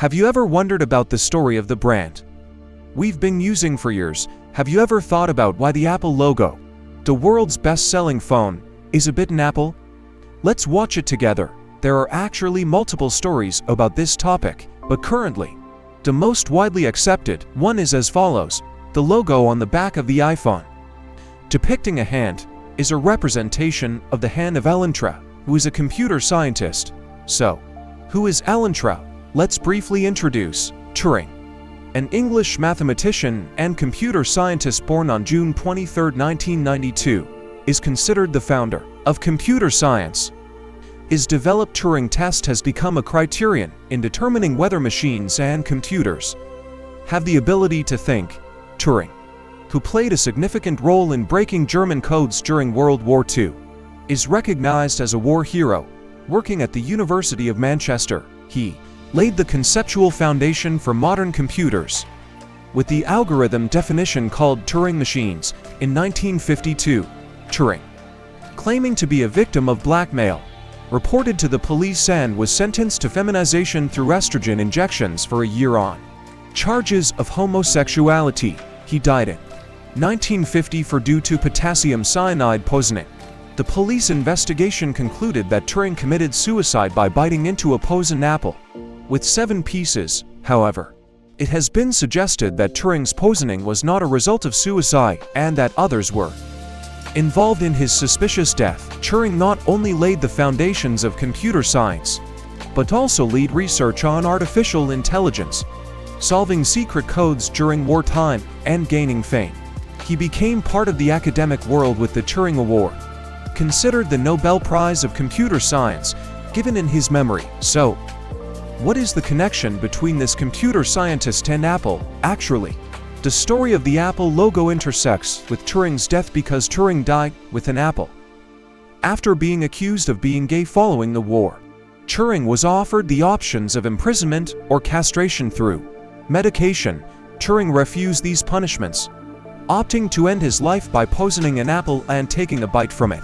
Have you ever wondered about the story of the brand we've been using for years? Have you ever thought about why the Apple logo, the world's best-selling phone, is a bit an apple? Let's watch it together. There are actually multiple stories about this topic, but currently, the most widely accepted one is as follows. The logo on the back of the iPhone, depicting a hand, is a representation of the hand of Elantra, who is a computer scientist. So, who is Elantra? Let's briefly introduce Turing, an English mathematician and computer scientist born on June 23, 1992, is considered the founder of computer science. His developed Turing test has become a criterion in determining whether machines and computers have the ability to think. Turing, who played a significant role in breaking German codes during World War II, is recognized as a war hero. Working at the University of Manchester, he laid the conceptual foundation for modern computers with the algorithm definition called Turing machines. In 1952, Turing, claiming to be a victim of blackmail, reported to the police and was sentenced to feminization through estrogen injections for a year on charges of homosexuality. He died in 1950 due to potassium cyanide poisoning. The police investigation concluded that Turing committed suicide by biting into a poisoned apple with 7 pieces. However, it has been suggested that Turing's poisoning was not a result of suicide and that others were involved in his suspicious death. Turing not only laid the foundations of computer science, but also led research on artificial intelligence, solving secret codes during wartime, and gaining fame. He became part of the academic world with the Turing Award, considered the Nobel Prize of Computer Science, given in his memory. So, what is the connection between this computer scientist and Apple? Actually, the story of the Apple logo intersects with Turing's death because Turing died with an apple after being accused of being gay following the war. Turing was offered the options of imprisonment or castration through medication. Turing refused these punishments, opting to end his life by poisoning an apple and taking a bite from it,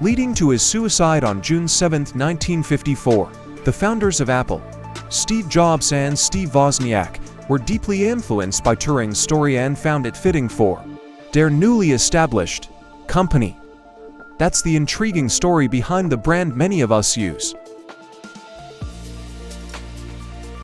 leading to his suicide on June 7, 1954. The founders of Apple, Steve Jobs and Steve Wozniak, were deeply influenced by Turing's story and found it fitting for their newly established company. That's the intriguing story behind the brand many of us use.